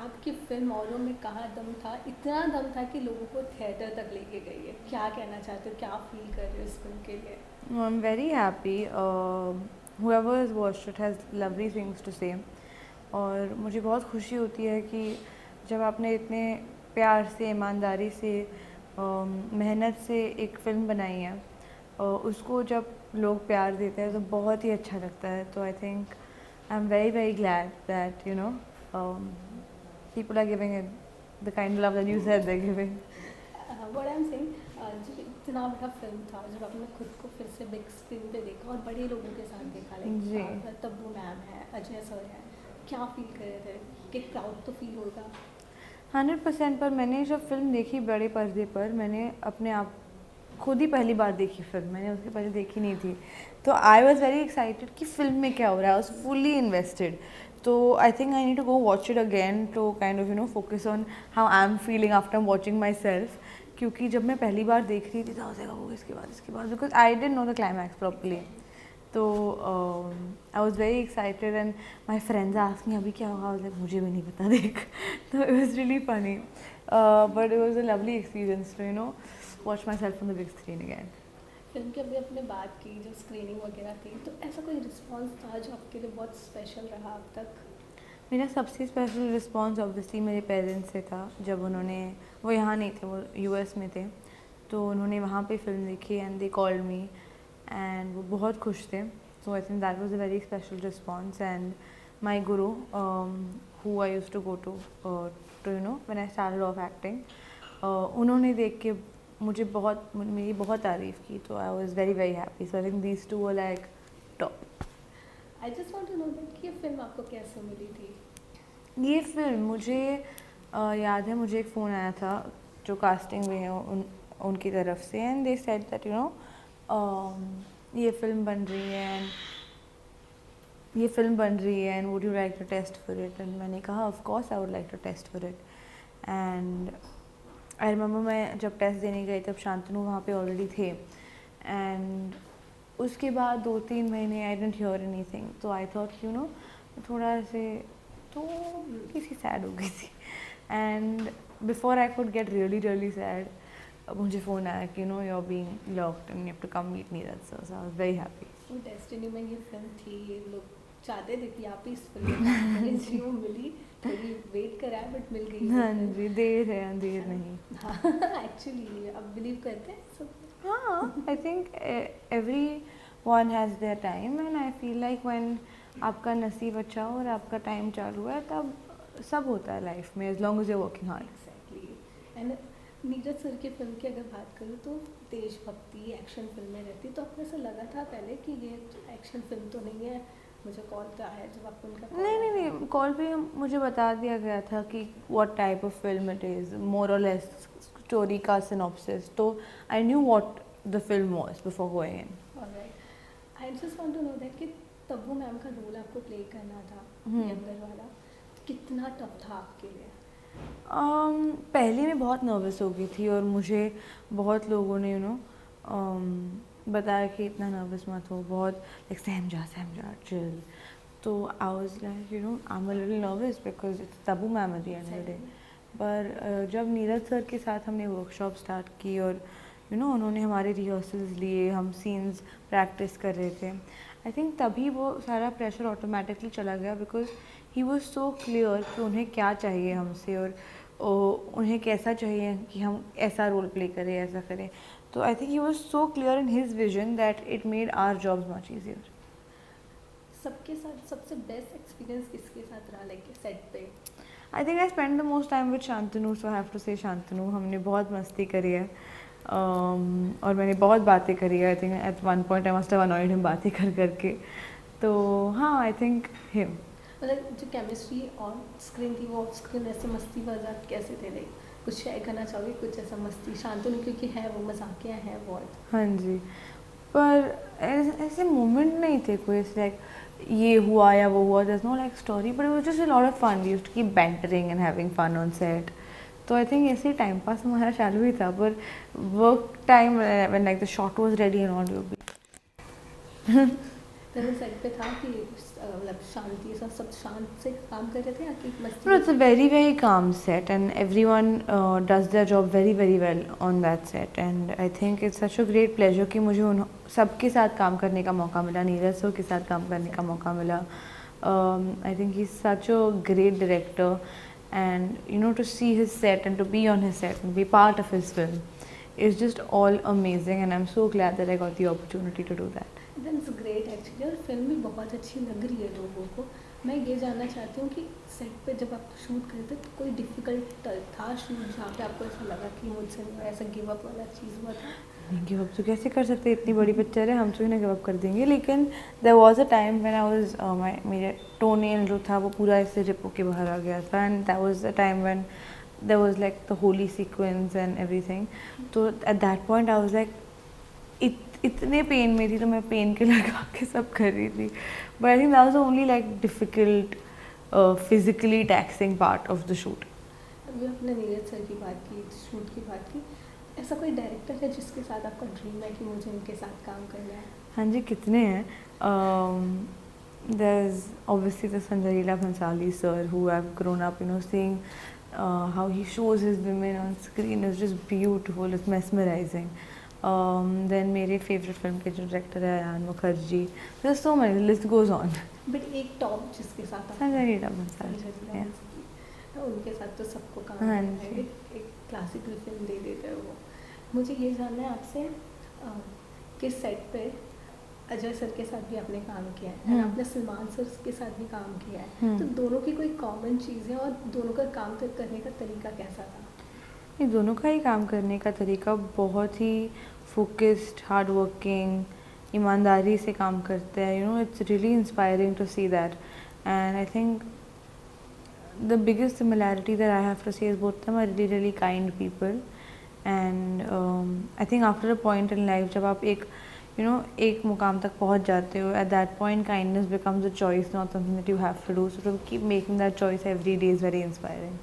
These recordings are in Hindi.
आपकी फिल्म औरों में कहाँ दम था, इतना दम था कि लोगों को थिएटर तक लेके गई है। क्या कहना चाहते हो, क्या फील कर रहे हो इस फिल्म के लिए? I'm very happy. Whoever has watched it has lovely things to say. और मुझे बहुत खुशी होती है कि जब आपने इतने प्यार से, ईमानदारी से, मेहनत से एक फ़िल्म बनाई है, उसको जब लोग प्यार देते हैं तो बहुत ही अच्छा लगता है. तो I think I am very very glad that people are giving it the kind of love that you said they're giving. What I am saying, जब इतना बड़ा फिल्म था, जब आपने खुद को फिर से बिग स्क्रीन पे देखा और बड़े लोगों के साथ देखा, जी. लाइक तब्बू मैम है, अजय सर है, क्या फील कर रहे थे? कि प्राउड तो फील होगा। 100%. पर मैंने जब फिल्म देखी बड़े पर्दे पर, मैंने अपने आप खुद ही पहली बार देखी फिल्म, मैंने उसके पहले देखी नहीं थी. तो आई वॉज वेरी एक्साइटेड कि फिल्म में क्या हो रहा है. I was fully invested. तो I think I need to go watch it again to kind of focus on how I am feeling after watching myself. क्योंकि जब मैं पहली बार देख रही थी तो वो इसके बाद because I didn't know the climax properly. तो I was very excited and my friends asked me अभी क्या होगा. लाइक मुझे भी नहीं पता देख. तो it was really funny, but it was a lovely experience to watch myself on the big screen again. Film की अभी अपने बात की, जो स्क्रीनिंग वगैरह थी, तो ऐसा कोई रिस्पॉन्स था जो आपके लिए बहुत स्पेशल रहा अब तक? मेरा सबसे स्पेशल रिस्पॉन्स ऑब्वियसली मेरे पेरेंट्स से था. जब वो यहाँ नहीं थे, वो यूएस में थे. तो उन्होंने वहाँ पे फिल्म देखी एंड दे कॉल्ड मी एंड वो बहुत खुश थे. So I think that was a very special response. And my guru who I used to go to when I started off acting, उन्होंने देख के मेरी बहुत तारीफ़ की. तो I was very very happy. So I think these two were like top. I just want to know that कि ये फिल्म आपको कैसे मिली थी? ये फिल्म मुझे याद है, मुझे एक फ़ोन आया था जो कास्टिंग में है उनकी तरफ से. एंड दे सेड दैट ये फिल्म बन रही है and would you like to test for it. And मैंने कहा of course I would like to test for it. And I remember मैं जब टेस्ट देने गई तब शांतनु वहाँ पे ऑलरेडी थे. एंड उसके बाद 2-3 महीने आई डेंट हियर एनीथिंग. तो आई थॉट थोड़ा ऐसे तो किसी सैड हो गई थी. And before I could get really really sad, मुझे फ़ोन आया कि you are being locked and you have to come meet Neeraj sir. So I was very happy. वो डेस्टिनी में ये फिल्म थी, लोग चाहते थे कि आप इस फिल्म में काम करें, जी वो मिली. थोड़ी वेट करा बट मिल गई. हाँ जी, देर है अंधेर नहीं. हाँ एक्चुअली आप बिलीव करते हैं सब? हाँ, I think every one has their time and I feel like when आपका नसीब अच्छा हो और आपका टाइम चालू है तब सब होता है लाइफ में, as long as you are working hard. Exactly. And Neeraj sir की फिल्म की अगर बात करूँ तो देशभक्ति एक्शन फिल्में रहती, तो आपको ऐसा लगा था पहले कि ये एक्शन फिल्म तो नहीं है? मुझे कॉल तो आया जब आपको उनका call आया था. नहीं, कॉल पे मुझे बता दिया गया था कि what type of film it is, more और लेस स्टोरी का सिनॉप्सिस. तो I knew what the film was before going in. Alright. I just want to know that कि तब्बू मैम का रोल आपको प्ले करना था, यंगर वाला, कितना टफ था आपके लिए? पहले मैं बहुत नर्वस हो गई थी और मुझे बहुत लोगों ने बताया कि इतना नर्वस मत हो, बहुत लाइक सहम जा चिल. तो आई was like I am a little nervous because it's Tabu ma'am at the end of the day. पर जब नीरज सर के साथ हमने वर्कशॉप स्टार्ट की और उन्होंने हमारे रिहर्सल्स लिए, हम सीन्स प्रैक्टिस कर रहे थे, आई थिंक तभी वो सारा प्रेशर ऑटोमेटिकली चला गया. Because he was so clear कि उन्हें क्या चाहिए हमसे और उन्हें कैसा चाहिए कि हम ऐसा रोल प्ले करें, ऐसा करें. तो I think he was so clear in his vision that it made our jobs much easier. सबके साथ सबसे बेस्ट एक्सपीरियंस किसके साथ रहा, लाइक सेट पे? I think I spend the most time with Shantanu. So I have to say Shantanu. हमने बहुत मस्ती करी है और मैंने बहुत बातें करी है. I think at one point I must have annoyed him बातें कर करके. तो हाँ, आई थिंक हिम. मतलब जो केमिस्ट्री ऑन स्क्रीन थी वो ऑफ स्क्रीन ऐसे मस्ती मजाक कैसे थे? लाइक कुछ शेयर करना चाहोगे, कुछ ऐसा मस्ती? शांतनु क्योंकि है वो मजाकिया है बहुत. हाँ जी, पर ऐसे मोमेंट नहीं थे कोई लाइक ये हुआ या वो हुआ. there's no like story but it was just a lot of fun. We used to keep bantering and having fun on set. तो आई थिंक ऐसे ही टाइम पास हमारा चालू ही था. पर work time when like the shot was ready and all, तेरे सेट पे था कि मतलब शांति से सब शांत से काम कर रहे थे या कि मस्ती? No, it's a very very calm set, and everyone does their job very very well on that set. And I think it's such a great pleasure कि मुझे उन सबके साथ काम करने का मौका मिला, नीरज सर के साथ काम करने का मौका मिला. I think he's such a great director, and you know, to see his set and to be on his set and be part of his film is just all amazing, and I'm so glad that I got the opportunity to do that. That's great actually, और फिल्म भी बहुत अच्छी लग रही है लोगों को. मैं ये जानना चाहती हूँ कि सेट पे जब आप शूट करते तो कोई डिफ़िकल्ट था शूट जहाँ पे आपको ऐसा लगा कि मुझसे नहीं, ऐसा गिव अप वाला चीज़ हुआ था? गिव अप तो कैसे कर सकते हैं, इतनी बड़ी पिक्चर है, हम तो ही ना गिव अप कर देंगे. लेकिन there was a time when I was मेरे टोनेल जो था वो पूरा ऐसे रिप के बाहर आ गया था, and that was the time when there was like the Holi sequence and everything. तो at that point I was like इतने पेन में थी, तो मैं पेन के लगा के सब कर रही थी. But I think that was the only like difficult physically taxing part of the shoot. अभी आपने नीरज सर की बात की, शूट की बात की, ऐसा कोई डायरेक्टर है जिसके साथ आपका ड्रीम है कि मुझे इनके साथ काम करना है? हाँ जी, कितने हैं. There's obviously the Sanjay Leela Bhansali sir, who I've grown up, you know, seeing how he shows his women on screen is just beautiful, it's mesmerizing. Then मेरे favorite film के जो director है Ayan Mukherjee. There's so many, the list goes on. But एक टॉप जिसके साथ आप संजय लीला भंसाली. संजय लीला Yeah. भंसाली, उनके साथ तो सबको काम हाँ करना है, जी. एक क्लासिकल फिल्म दे देते हैं वो. मुझे ये जानना है आपसे कि सेट पे अजय सर के साथ भी आपने काम किया है, और आपने सलमान सर के साथ भी काम किया है, तो दोनों की कोई कॉमन चीज़ है और दोनों का काम करने का तरीका कैसा था? ये दोनों का ही काम करने का तरीका बहुत ही फोकस्ड, हार्ड वर्किंग, ईमानदारी से काम करते हैं. You know, it's really inspiring to see that. And I think the biggest similarity that I have to say is both of them are really really kind people. And I think after a point in life जब आप एक you know एक मुकाम तक पहुंच जाते हो, at that point kindness becomes a choice, not something that you have to do. So to keep making that choice every day is very inspiring.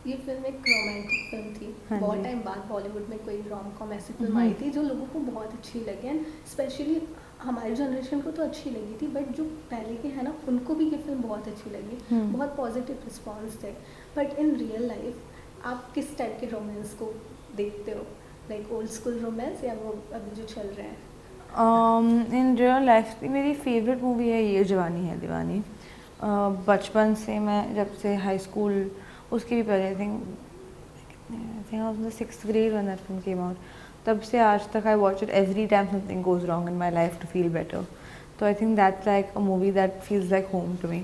ये फिल्म एक रोमांटिक फिल्म थी. हाँ बहुत जी. टाइम बाद बॉलीवुड में कोई रोम कॉम ऐसी फिल्म आई थी जो लोगों को बहुत अच्छी लगी, एंड स्पेशली हमारी जनरेशन को तो अच्छी लगी थी, बट जो पहले के हैं ना उनको भी ये फिल्म बहुत अच्छी लगी. बहुत पॉजिटिव रिस्पॉन्स थे. बट इन रियल लाइफ आप किस टाइप के रोमांस को देखते हो, लाइक ओल्ड स्कूल रोमांस या वो अभी जो चल रहे हैं? इन रियल लाइफ मेरी फेवरेट मूवी है ये जवानी है दीवानी. बचपन से मैं जब से हाई स्कूल, उसके भी पहले आई think I was in the 6th grade when that film came out. तब से आज तक I watch it every time something goes wrong in my life to feel better. तो I think that's like a movie that feels like home to me.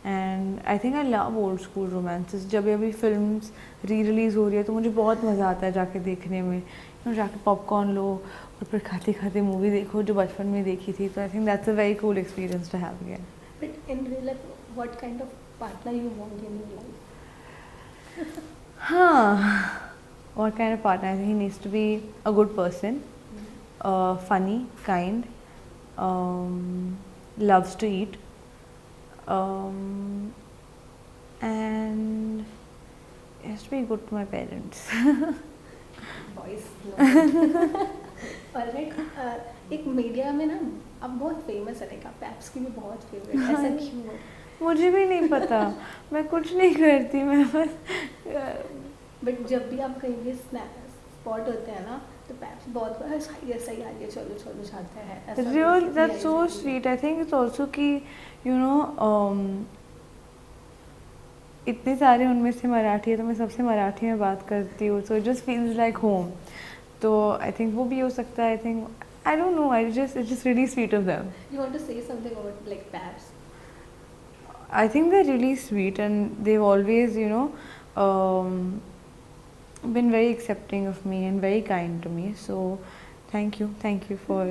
And I think I love old school romances. जब अभी फिल्म्स री रिलीज़ हो रही है तो मुझे बहुत मज़ा आता है जाके देखने में. यू नो, जाके पॉपकॉर्न लो और फिर खाते खाते मूवी देखो जो बचपन में देखी थी. तो I think that's a very cool experience to have again. But in real life what kind of partner you want in your life? What kind of partner? I think he needs to be a good person, funny, kind, loves to eat, and he has to be good to my parents. Boys. Alright. एक मीडिया में ना अब बहुत फेमस है, आप पैप्स की भी बहुत फेवरेट, ऐसा क्यों हो? मुझे भी नहीं पता. मैं कुछ नहीं करती, मैं बस बट जब भी आप कहीं भी स्पॉट होते हैं ना तो पैप्स बहुत सही है, सही आ गया, चलो चलो जाते हैं. Real that's so sweet. I think it's also कि यू नो इतने सारे उनमें से मराठी है तो मैं सबसे मराठी में बात करती हूँ. So it just feels like home. तो आई थिंक वो भी हो सकता है. I think I don't know, I just it's just really sweet of them. You want to say something about like paps? I think they're really sweet, and they've always, you know, been very accepting of me and very kind to me. So, thank you for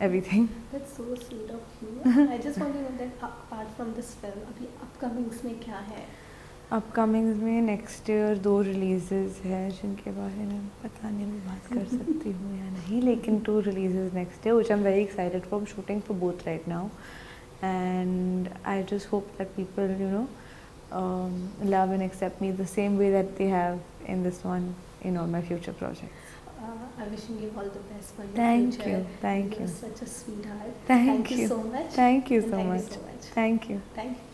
everything. That's so sweet of you. I just want to know that apart from this film, अभी upcomings में क्या है? Upcomings में next year 2 releases है जिनके बारे में पता नहीं मैं बात कर सकती हूँ या नहीं, लेकिन 2 releases next year which I'm very excited for. I'm shooting for both right now. And I just hope that people, you know, love and accept me the same way that they have in this one, in all my future projects. I'm wishing you all the best for your Thank future. you, thank You're you. such a sweetheart. Thank you. so much. Thank you And so thank much. you so much. Thank you. Thank you.